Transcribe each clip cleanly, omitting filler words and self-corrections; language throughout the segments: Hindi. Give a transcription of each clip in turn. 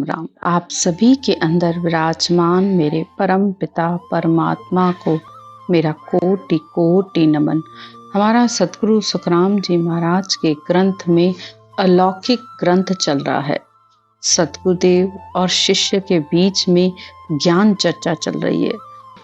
राम। आप सभी के अंदर विराजमान मेरे परम पिता परमात्मा को मेरा कोटि कोटि नमन। हमारा सतगुरु सुखराम जी महाराज के ग्रंथ में अलौकिक ग्रंथ चल रहा है। सतगुरुदेव और शिष्य के बीच में ज्ञान चर्चा चल रही है।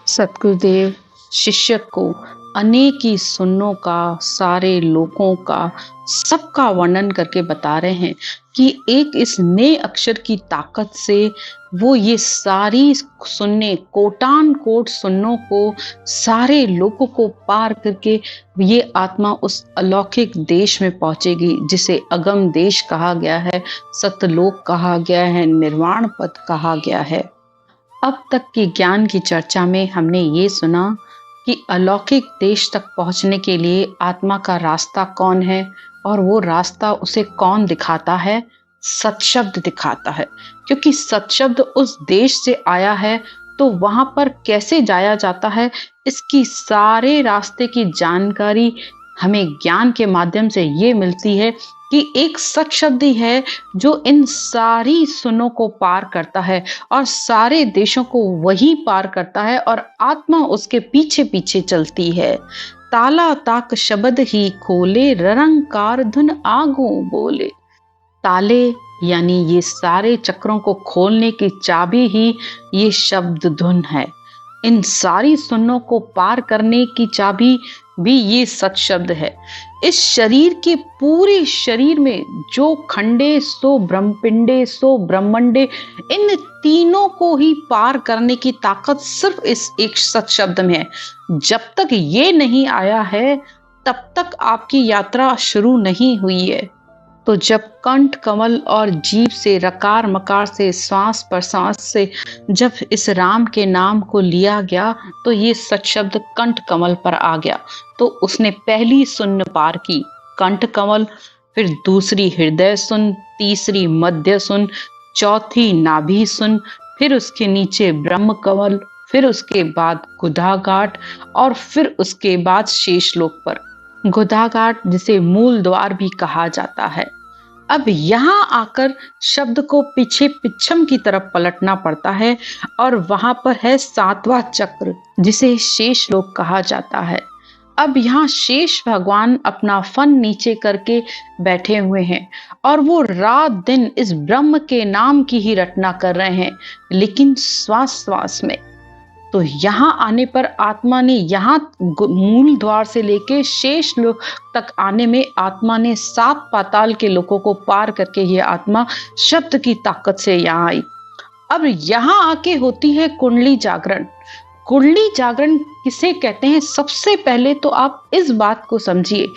सतगुरुदेव शिष्य को अनेकी सुन्नों का, सारे लोगों का, सबका वर्णन करके बता रहे हैं कि एक इस नए अक्षर की ताकत से वो ये सारी सुन्ने, कोटान कोट सुन्नों को, सारे लोगों को पार करके ये आत्मा उस अलौकिक देश में पहुंचेगी जिसे अगम देश कहा गया है, सतलोक कहा गया है, निर्वाण पद कहा गया है। अब तक की ज्ञान की चर्चा में हमने ये सुना कि अलौकिक देश तक पहुंचने के लिए आत्मा का रास्ता कौन है और वो रास्ता उसे कौन दिखाता है? सतशब्द दिखाता है। क्योंकि सतशब्द उस देश से आया है तो वहां पर कैसे जाया जाता है, इसकी सारे रास्ते की जानकारी हमें ज्ञान के माध्यम से ये मिलती है कि एक सत शब्द ही है जो इन सारी सुनों को पार करता है और सारे देशों को वही पार करता है और आत्मा उसके पीछे पीछे चलती है। ताला ताक शब्द ही खोले, ररंकार धुन आगू बोले। ताले यानी ये सारे चक्रों को खोलने की चाबी ही ये शब्द धुन है। इन सारी सुन्नों को पार करने की चाबी भी ये सत शब्द है। इस शरीर के पूरे शरीर में जो खंडे सो ब्रह्मपिंडे सो ब्रह्मंडे, इन तीनों को ही पार करने की ताकत सिर्फ इस एक सत शब्द में है। जब तक ये नहीं आया है तब तक आपकी यात्रा शुरू नहीं हुई है। तो जब कंठ कमल और जीभ से, रकार मकार से, श्वास प्रश्वास से जब इस राम के नाम को लिया गया तो ये सत शब्द कंठ कमल पर आ गया। तो उसने पहली सुन्न पार की कंठ कमल, फिर दूसरी हृदय सुन, तीसरी मध्य सुन, चौथी नाभि सुन, फिर उसके नीचे ब्रह्म कमल, फिर उसके बाद गुदाघाट और फिर उसके बाद शेषलोक पर। गुदाघाट जिसे मूल द्वार भी कहा जाता है। अब यहाँ आकर शब्द को पीछे पिछम की तरफ पलटना पड़ता है और वहां पर है सातवां चक्र जिसे शेषलोक कहा जाता है। अब यहाँ शेष भगवान अपना फन नीचे करके बैठे हुए हैं और वो रात दिन इस ब्रह्म के नाम की ही रटना कर रहे हैं, लेकिन श्वास श्वास में। तो यहाँ आने पर आत्मा ने यहाँ मूल द्वार से लेके शेष लोक तक आने में आत्मा ने 7 पाताल के लोकों को पार करके ये आत्मा शब्द की ताकत से यहाँ आई। अब यहाँ आके होती है कुंडली जागरण। कुंडली जागरण किसे कहते हैं? सबसे पहले तो आप इस बात को समझिए।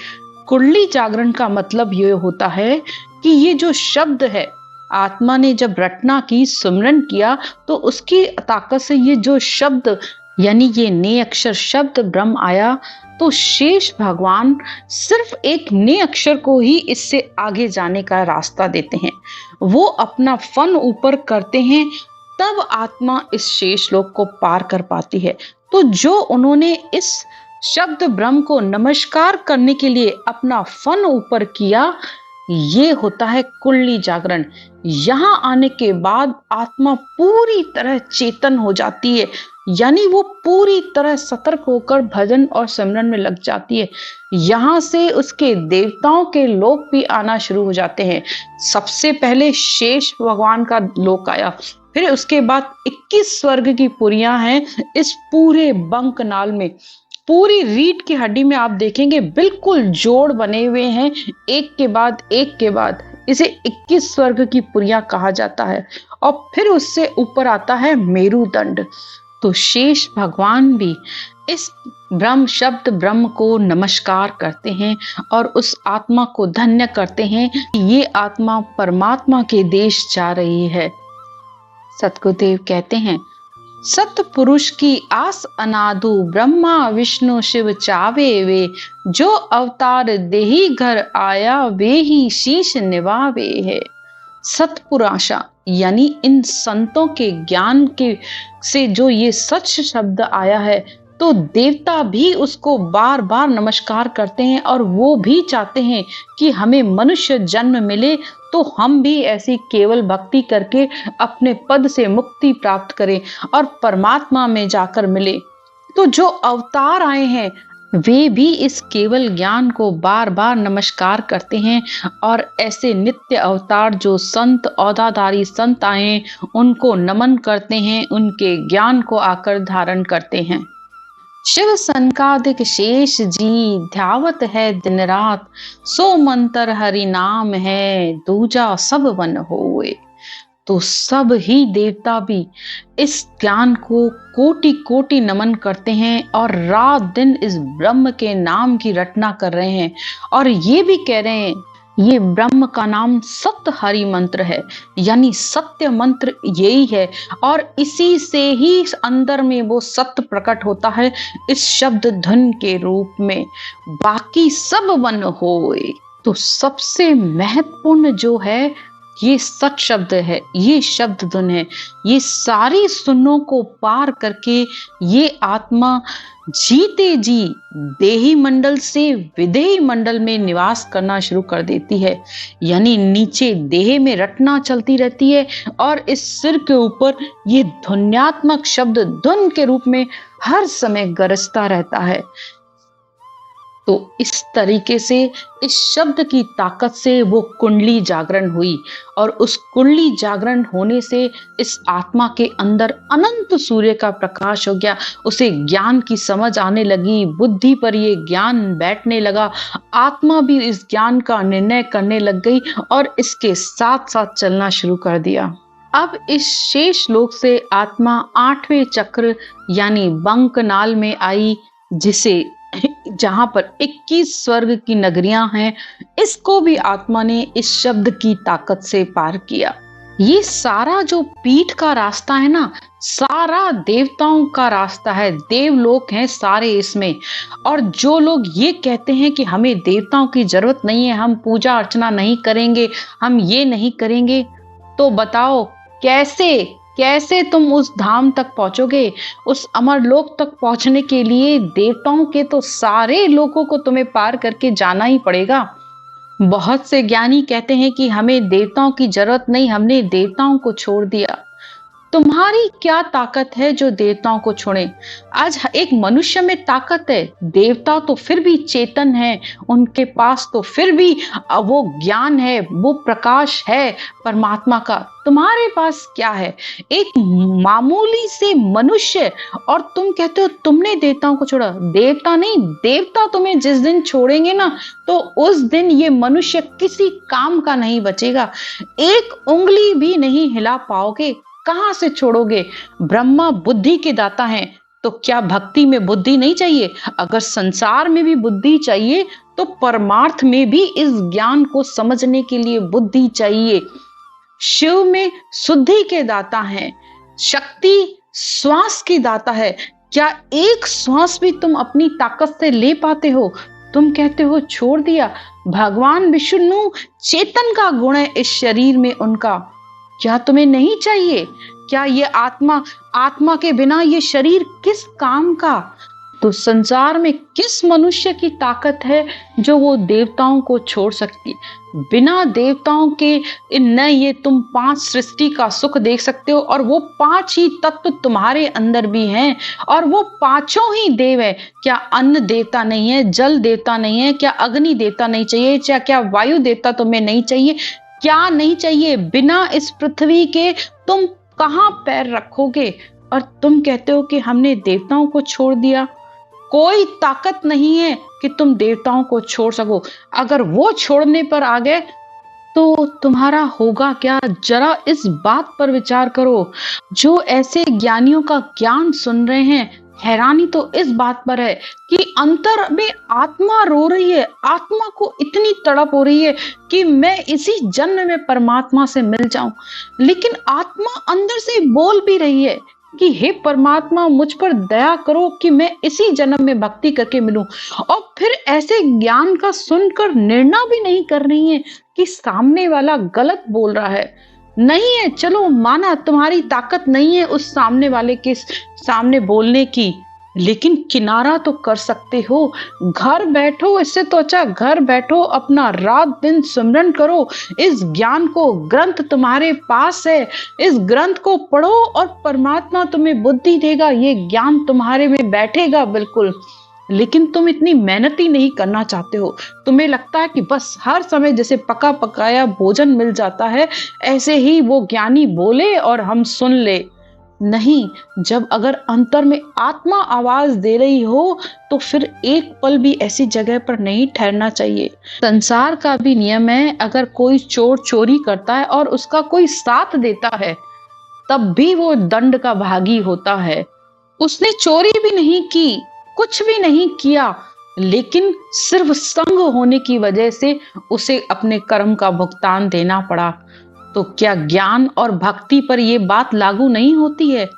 कुंडली जागरण का मतलब ये होता है कि ये जो शब्द है, आत्मा ने जब रटना की, सुमरन किया, तो उसकी ताकत से ये जो शब्द यानी ये नए अक्षर शब्द ब्रह्म आया, तो शेष भगवान सिर्फ एक नए अक्षर को ही इससे आगे जाने का रास्ता देते हैं। वो अपना फन ऊपर करते हैं, तब आत्मा इस शेष लोक को पार कर पाती है। तो जो उन्होंने इस शब्द ब्रह्म को नमस्कार करने के लिए अपना फन ऊपर किया, ये होता है कुंडली जागरण। यहाँ आने के बाद आत्मा पूरी तरह चेतन हो जाती है, यानी वो पूरी तरह सतर्क होकर भजन और सिमरन में लग जाती है। यहाँ से उसके देवताओं के लोक भी आना शुरू हो जाते हैं। सबसे पहले शेष भगवान का लोक आया, फिर उसके बाद 21 स्वर्ग की पुरियां हैं इस पूरे बंकनाल में। पूरी रीढ़ की हड्डी में आप देखेंगे बिल्कुल जोड़ बने हुए हैं, एक के बाद एक के बाद। इसे 21 स्वर्ग की पुरियां कहा जाता है और फिर उससे ऊपर आता है मेरुदंड। तो शेष भगवान भी इस ब्रह्म शब्द ब्रह्म को नमस्कार करते हैं और उस आत्मा को धन्य करते हैं कि ये आत्मा परमात्मा के देश जा रही है। सतगुरुदेव कहते हैं, सतपुरुष की आस अनादु, ब्रह्मा विष्णु शिव चावे वे, जो अवतार देही घर आया, वे ही शीश निभावे है। सतपुराशा यानी इन संतों के ज्ञान के से जो ये सच शब्द आया है, तो देवता भी उसको बार बार नमस्कार करते हैं और वो भी चाहते हैं कि हमें मनुष्य जन्म मिले तो हम भी ऐसी केवल भक्ति करके अपने पद से मुक्ति प्राप्त करें और परमात्मा में जाकर मिले। तो जो अवतार आए हैं वे भी इस केवल ज्ञान को बार बार नमस्कार करते हैं, और ऐसे नित्य अवतार जो संत औदाधारी संत आए हैं उनको नमन करते हैं, उनके ज्ञान को आकर धारण करते हैं। शिव सनकादिक शेष जी ध्यावत है दिन रात, सो मंत्र हरि नाम है दूजा सब वन होए। तो सब ही देवता भी इस ज्ञान को कोटि कोटि नमन करते हैं और रात दिन इस ब्रह्म के नाम की रटना कर रहे हैं, और ये भी कह रहे हैं ये ब्रह्म का नाम सत्य हरि मंत्र है, यानी सत्य मंत्र यही है, और इसी से ही अंदर में वो सत्य प्रकट होता है इस शब्द धुन के रूप में। बाकी सब वन होए। तो सबसे महत्वपूर्ण जो है ये सत शब्द है, ये शब्द धुन है। ये सारी सुनों को पार करके ये आत्मा जीते जी देही मंडल से विदेही मंडल में निवास करना शुरू कर देती है, यानी नीचे देह में रटना चलती रहती है और इस सिर के ऊपर ये ध्वन्यात्मक शब्द धुन के रूप में हर समय गरजता रहता है। तो इस तरीके से इस शब्द की ताकत से वो कुंडली जागरण हुई, और उस कुंडली जागरण होने से इस आत्मा के अंदर अनंत सूर्य का प्रकाश हो गया। उसे ज्ञान की समझ आने लगी, बुद्धि पर ये ज्ञान बैठने लगा, आत्मा भी इस ज्ञान का निर्णय करने लग गई और इसके साथ साथ चलना शुरू कर दिया। अब इस शेष लोक से आत्मा 8वें चक्र यानी बंकनाल में आई, जिसे जहां पर 21 स्वर्ग की नगरियां हैं, इसको भी आत्मा ने इस शब्द की ताकत से पार किया। ये सारा जो पीठ का रास्ता है ना, सारा देवताओं का रास्ता है, देवलोक हैं सारे इसमें। और जो लोग ये कहते हैं कि हमें देवताओं की जरूरत नहीं है, हम पूजा अर्चना नहीं करेंगे, हम ये नहीं करेंगे, तो बताओ कैसे तुम उस धाम तक पहुंचोगे? उस अमरलोक तक पहुंचने के लिए देवताओं के तो सारे लोकों को तुम्हें पार करके जाना ही पड़ेगा। बहुत से ज्ञानी कहते हैं कि हमें देवताओं की जरूरत नहीं, हमने देवताओं को छोड़ दिया। तुम्हारी क्या ताकत है जो देवताओं को छोड़े? आज एक मनुष्य में ताकत है, देवता तो फिर भी चेतन है, उनके पास तो फिर भी वो ज्ञान है, वो प्रकाश है परमात्मा का। तुम्हारे पास क्या है? एक मामूली से मनुष्य, और तुम कहते हो तुमने देवताओं को छोड़ा। देवता नहीं, देवता तुम्हें जिस दिन छोड़ेंगे ना, तो उस दिन ये मनुष्य किसी काम का नहीं बचेगा, एक उंगली भी नहीं हिला पाओगे। कहां से छोड़ोगे? ब्रह्मा बुद्धि के दाता हैं, तो क्या भक्ति में बुद्धि नहीं चाहिए? अगर संसार में भी बुद्धि चाहिए तो परमार्थ में भी इस ज्ञान को समझने के लिए बुद्धि चाहिए। शिव में शुद्धि के दाता हैं, शक्ति श्वास की दाता है। क्या एक श्वास भी तुम अपनी ताकत से ले पाते हो? तुम कहते हो छोड़ दिया। भगवान विष्णु चेतन का गुण है इस शरीर में उनका, क्या तुम्हें नहीं चाहिए? क्या ये आत्मा के बिना ये शरीर किस काम का? तो संसार में किस मनुष्य की ताकत है जो वो देवताओं को छोड़ सकती? बिना देवताओं के न ये तुम 5 सृष्टि का सुख देख सकते हो, और वो 5 ही तत्व तुम्हारे अंदर भी हैं, और वो 5 ही देव है। क्या अन्न देवता नहीं है? जल देवता नहीं है? क्या अग्नि देवता नहीं चाहिए? क्या वायु देवता तुम्हें नहीं चाहिए? क्या नहीं चाहिए? बिना इस पृथ्वी के तुम कहां पैर रखोगे? और तुम कहते हो कि हमने देवताओं को छोड़ दिया। कोई ताकत नहीं है कि तुम देवताओं को छोड़ सको। अगर वो छोड़ने पर आ गए तो तुम्हारा होगा क्या? जरा इस बात पर विचार करो। जो ऐसे ज्ञानियों का ज्ञान सुन रहे हैं, हैरानी तो इस बात पर है कि अंतर में आत्मा रो रही है, आत्मा को इतनी तड़प हो रही है कि मैं इसी जन्म में परमात्मा से मिल जाऊं, लेकिन आत्मा अंदर से बोल भी रही है कि हे परमात्मा मुझ पर दया करो कि मैं इसी जन्म में भक्ति करके मिलूं। और फिर ऐसे ज्ञान का सुनकर निर्णय भी नहीं कर रही है कि सामने वाला गलत बोल रहा है। नहीं है, चलो माना तुम्हारी ताकत नहीं है उस सामने वाले के सामने बोलने की, लेकिन किनारा तो कर सकते हो। घर बैठो, इससे तो अच्छा घर बैठो अपना रात दिन सिमरन करो। इस ज्ञान को, ग्रंथ तुम्हारे पास है, इस ग्रंथ को पढ़ो और परमात्मा तुम्हें बुद्धि देगा, ये ज्ञान तुम्हारे में बैठेगा बिल्कुल। लेकिन तुम इतनी मेहनत ही नहीं करना चाहते हो। तुम्हें लगता है कि बस हर समय जैसे पका पकाया भोजन मिल जाता है, ऐसे ही वो ज्ञानी बोले और हम सुन ले। नहीं, जब अगर अंतर में आत्मा आवाज दे रही हो तो फिर एक पल भी ऐसी जगह पर नहीं ठहरना चाहिए। संसार का भी नियम है, अगर कोई चोर चोरी करता है और उसका कोई साथ देता है, तब भी वो दंड का भागी होता है। उसने चोरी भी नहीं की, कुछ भी नहीं किया, लेकिन सिर्फ संग होने की वजह से उसे अपने कर्म का भुगतान देना पड़ा। तो क्या ज्ञान और भक्ति पर ये बात लागू नहीं होती है?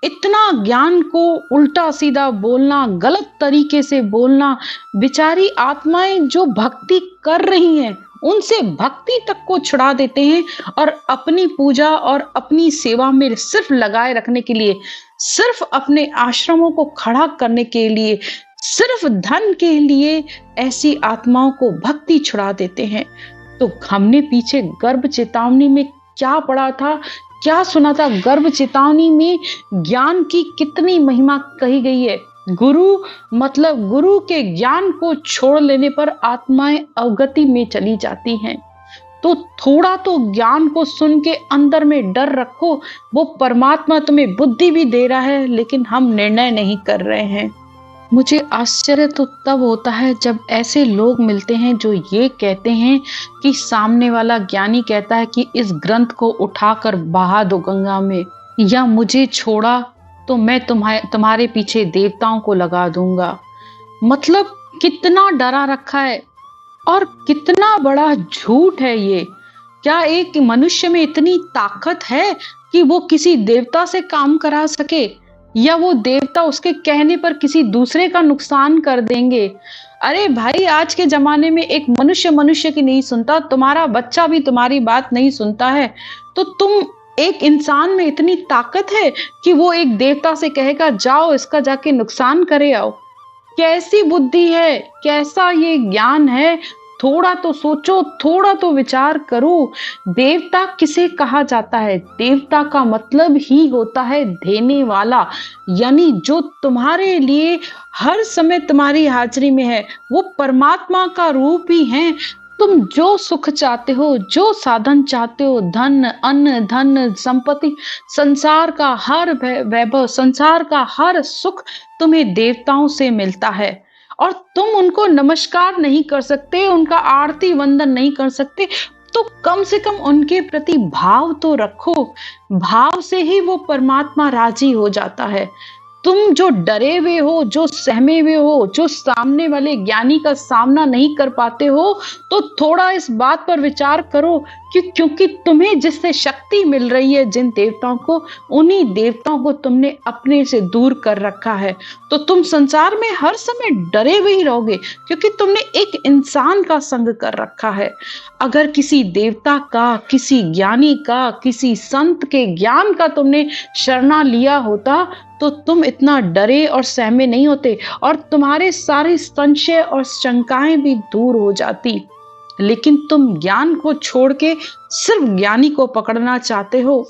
इतना ज्ञान को उल्टा सीधा बोलना, गलत तरीके से बोलना, बेचारी आत्माएं जो भक्ति कर रही हैं उनसे भक्ति तक को छुड़ा देते हैं और अपनी पूजा और अपनी सेवा में सिर्फ लगाए रखने के लिए, सिर्फ अपने आश्रमों को खड़ा करने के लिए, सिर्फ धन के लिए ऐसी आत्माओं को भक्ति छुड़ा देते हैं। तो हमने पीछे गर्भ चेतावनी में क्या पढ़ा था, क्या सुना था? गर्भ चेतावनी में ज्ञान की कितनी महिमा कही गई है। गुरु मतलब गुरु के ज्ञान को छोड़ लेने पर आत्माएं अवगति में चली जाती हैं। तो थोड़ा तो ज्ञान को सुन के अंदर में डर रखो। वो परमात्मा तुम्हें बुद्धि भी दे रहा है, लेकिन हम निर्णय नहीं कर रहे हैं। मुझे आश्चर्य तो तब होता है जब ऐसे लोग मिलते हैं जो ये कहते हैं कि सामने वाला ज्ञानी कहता है कि इस ग्रंथ को उठाकर बहा दो गंगा में, या मुझे छोड़ा तो मैं तुम्हारे पीछे देवताओं को लगा दूंगा। मतलब कितना डरा रखा है और कितना बड़ा झूठ है ये। क्या एक मनुष्य में इतनी ताकत है कि वो किसी देवता से काम करा सके, या वो देवता उसके कहने पर किसी दूसरे का नुकसान कर देंगे? अरे भाई, आज के जमाने में एक मनुष्य मनुष्य की नहीं सुनता, तुम्हारा बच्चा भी तुम्हारी बात नहीं सुनता है। तो तुम, एक इंसान में इतनी ताकत है कि वो एक देवता से कहेगा जाओ इसका जाके नुकसान करे आओ। कैसी बुद्धि है, कैसा ये ज्ञान है? थोड़ा तो सोचो, थोड़ा तो विचार करो। देवता किसे कहा जाता है? देवता का मतलब ही होता है देने वाला, यानी जो तुम्हारे लिए हर समय तुम्हारी हाजिरी में है, वो परमात्मा का रूप ही है। तुम जो सुख चाहते हो, जो साधन चाहते हो, धन, अन्न, धन, संपत्ति, संसार का हर वैभव, संसार का हर सुख तुम्हें देवताओं से मिलता है और तुम उनको नमस्कार नहीं कर सकते, उनका आरती वंदन नहीं कर सकते। तो कम से कम उनके प्रति भाव तो रखो। भाव से ही वो परमात्मा राजी हो जाता है। तुम जो डरे हुए हो, जो सहमे हुए हो, जो सामने वाले ज्ञानी का सामना नहीं कर पाते हो, तो थोड़ा इस बात पर विचार करो कि क्योंकि तुम्हें जिससे शक्ति मिल रही है, जिन देवताओं को, उन्हीं देवताओं को तुमने अपने से दूर कर रखा है। तो तुम संसार में हर समय डरे हुए ही रहोगे क्योंकि तुमने एक इंसान का संग कर रखा है। अगर किसी देवता का, किसी ज्ञानी का, किसी संत के ज्ञान का तुमने शरणा लिया होता तो तुम इतना डरे और सहमे नहीं होते और तुम्हारे सारे संशय और शंकाएं भी दूर हो जाती। लेकिन तुम ज्ञान को छोड़ के सिर्फ ज्ञानी को पकड़ना चाहते हो,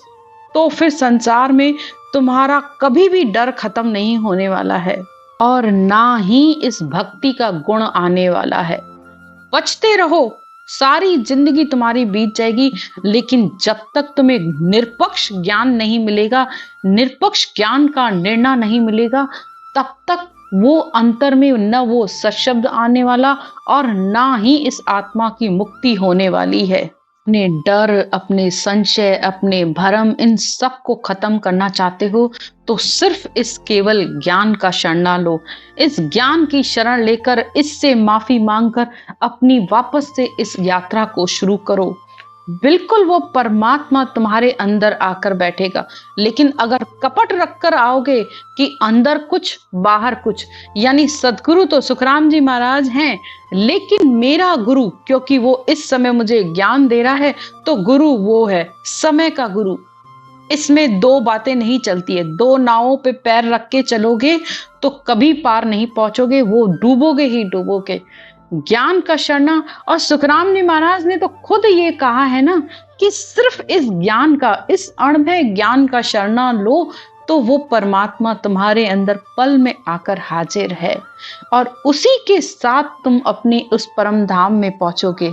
तो फिर संसार में तुम्हारा कभी भी डर खत्म नहीं होने वाला है और ना ही इस भक्ति का गुण आने वाला है। बचते रहो, सारी जिंदगी तुम्हारी बीत जाएगी, लेकिन जब तक तुम्हें निष्पक्ष ज्ञान नहीं मिलेगा, निष्पक्ष ज्ञान का निर्णय नहीं मिलेगा, तब तक वो अंतर में न वो सशब्द आने वाला और ना ही इस आत्मा की मुक्ति होने वाली है। अपने डर, अपने संशय, अपने भरम, इन सब को खत्म करना चाहते हो तो सिर्फ इस केवल ज्ञान का शरण लो। इस ज्ञान की शरण लेकर, इससे माफी मांगकर अपनी वापस से इस यात्रा को शुरू करो। बिल्कुल वो परमात्मा तुम्हारे अंदर आकर बैठेगा। लेकिन अगर कपट रखकर आओगे कि अंदर कुछ बाहर कुछ, यानी सदगुरु तो सुखराम जी महाराज हैं, लेकिन मेरा गुरु, क्योंकि वो इस समय मुझे ज्ञान दे रहा है, तो गुरु वो है समय का गुरु। इसमें दो बातें नहीं चलती है। दो नावों पे पैर रख के चलोगे तो कभी पार नहीं पहुंचोगे, वो डूबोगे ही डूबोगे। ज्ञान का शरणा, और सुखराम जी महाराज ने तो खुद ये कहा है ना कि सिर्फ इस ज्ञान का, इस अणभय ज्ञान का शरणा लो तो वो परमात्मा तुम्हारे अंदर पल में आकर हाजिर है और उसी के साथ तुम अपने उस परम धाम में पहुंचोगे।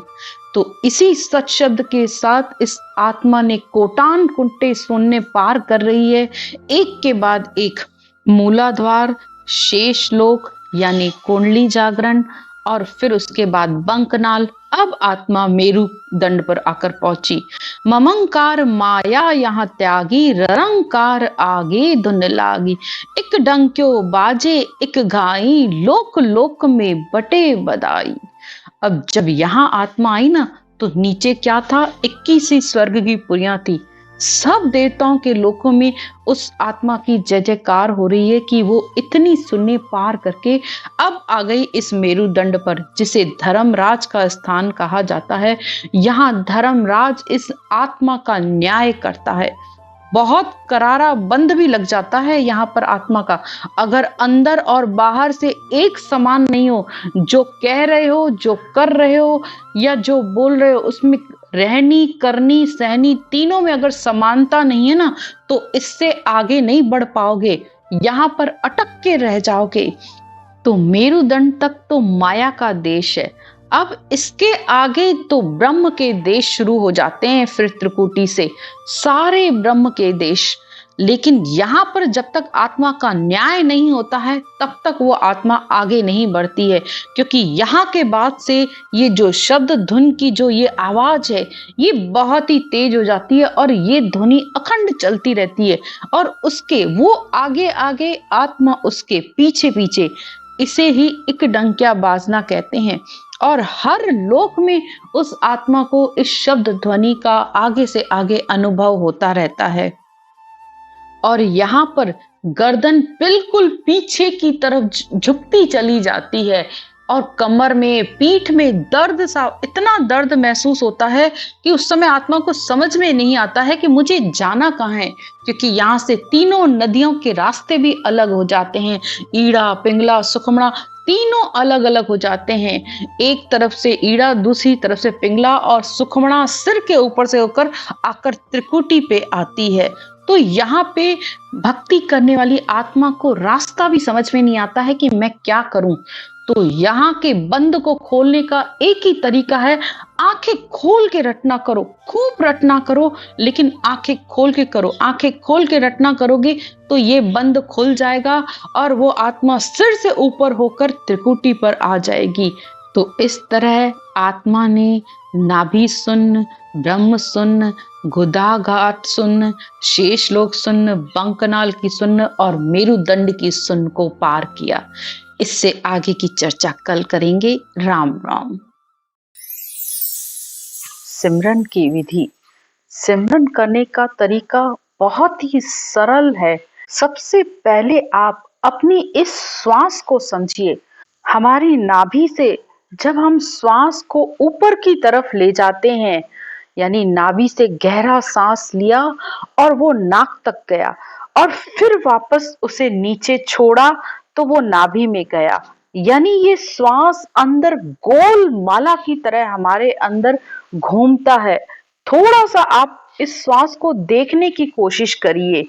तो इसी सच शब्द के साथ इस आत्मा ने कोटान कुंटे शून्य पार कर रही है, एक के बाद एक मूलाधार, शेष लोक यानी कुंडली जागरण, और फिर उसके बाद बंकनाल। अब आत्मा मेरु दंड पर आकर पहुंची। ममंकार माया यहाँ त्यागी, ररंकार आगे धुन लागी। एक डंक्यो बाजे एक घाई, लोक लोक में बटे बदाई। अब जब यहाँ आत्मा आई ना तो नीचे क्या था, 21 स्वर्ग की पुरियां थी। सब देवताओं के लोकों में उस आत्मा की जय जयकार हो रही है कि वो इतनी शून्य पार करके अब आ गई इस मेरुदंड पर, जिसे धर्मराज का स्थान कहा जाता है। यहाँ धर्मराज इस आत्मा का न्याय करता है। बहुत करारा बंद भी लग जाता है यहाँ पर आत्मा का। अगर अंदर और बाहर से एक समान नहीं हो, जो कह रहे हो, जो कर रहे हो या जो बोल रहे हो, उसमें रहनी करनी सहनी तीनों में अगर समानता नहीं है ना तो इससे आगे नहीं बढ़ पाओगे, यहाँ पर अटक के रह जाओगे। तो मेरुदंड तक तो माया का देश है, अब इसके आगे तो ब्रह्म के देश शुरू हो जाते हैं। फिर त्रिकुटी से सारे ब्रह्म के देश। लेकिन यहाँ पर जब तक आत्मा का न्याय नहीं होता है तब तक वो आत्मा आगे नहीं बढ़ती है, क्योंकि यहाँ के बाद से ये जो शब्द धुन की जो ये आवाज है ये बहुत ही तेज हो जाती है और ये ध्वनि अखंड चलती रहती है और उसके वो आगे आगे, आत्मा उसके पीछे पीछे। इसे ही एक डंकिया बाजना कहते हैं। और हर लोक में उस आत्मा को इस शब्द ध्वनि का आगे से आगे अनुभव होता रहता है। और यहाँ पर गर्दन बिल्कुल पीछे की तरफ झुकती चली जाती है और कमर में, पीठ में दर्द सा, इतना दर्द महसूस होता है कि उस समय आत्मा को समझ में नहीं आता है कि मुझे जाना कहाँ है, क्योंकि यहाँ से तीनों नदियों के रास्ते भी अलग हो जाते हैं। ईड़ा, पिंगला, सुखमणा तीनों अलग अलग हो जाते हैं। एक तरफ से ईड़ा, दूसरी तरफ से पिंगला, और सुखमणा सिर के ऊपर से होकर आकर त्रिकुटी पे आती है। तो यहाँ पे भक्ति करने वाली आत्मा को रास्ता भी समझ में नहीं आता है कि मैं क्या करूं। तो यहाँ के बंद को खोलने का एक ही तरीका है, आंखें खोल के रटना करो, खूब रटना करो, लेकिन आंखें खोल के करो। आंखें खोल के रटना करोगे तो ये बंद खुल जाएगा और वो आत्मा सिर से ऊपर होकर त्रिकुटी पर आ जाएगी। तो इस तरह आत्मा ने नाभि सुन्न, ब्रह्म सुन्न, गुदाघाट सुन्न, शेष लोक सुन्न, बंकनाल की सुन्न और मेरुदंड की सुन्न को पार किया। इससे आगे की चर्चा कल करेंगे। राम राम। सिमरन की विधि। सिमरन करने का तरीका बहुत ही सरल है। सबसे पहले आप अपनी इस श्वास को समझिए। हमारी नाभि से जब हम श्वास को ऊपर की तरफ ले जाते हैं, यानी नाभि से गहरा सांस लिया और वो नाक तक गया और फिर वापस उसे नीचे छोड़ा तो वो नाभि में गया, यानी ये श्वास अंदर गोल माला की तरह हमारे अंदर घूमता है। थोड़ा सा आप इस श्वास को देखने की कोशिश करिए।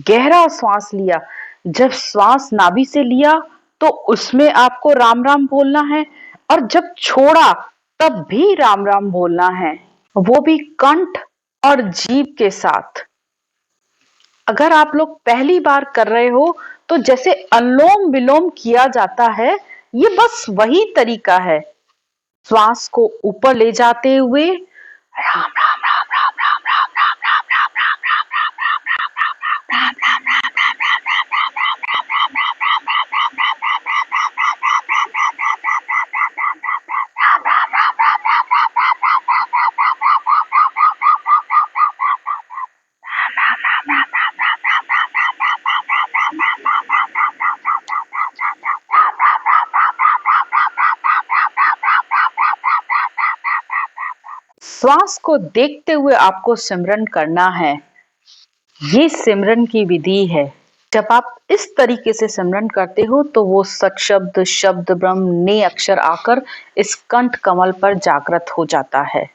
गहरा श्वास लिया, जब श्वास नाभि से लिया तो उसमें आपको राम राम बोलना है और जब छोड़ा तब भी राम राम बोलना है, वो भी कंठ और जीभ के साथ। अगर आप लोग पहली बार कर रहे हो तो जैसे अनुलोम विलोम किया जाता है, ये बस वही तरीका है। श्वास को ऊपर ले जाते हुए राम राम राम राम राम राम राम राम राम राम राम राम राम राम राम राम श्वास को देखते हुए आपको सिमरन करना है। ये सिमरन की विधि है। जब आप इस तरीके से सिमरन करते हो तो वो सत्शब्द शब्द ब्रह्म ने अक्षर आकर इस कंठ कमल पर जागृत हो जाता है।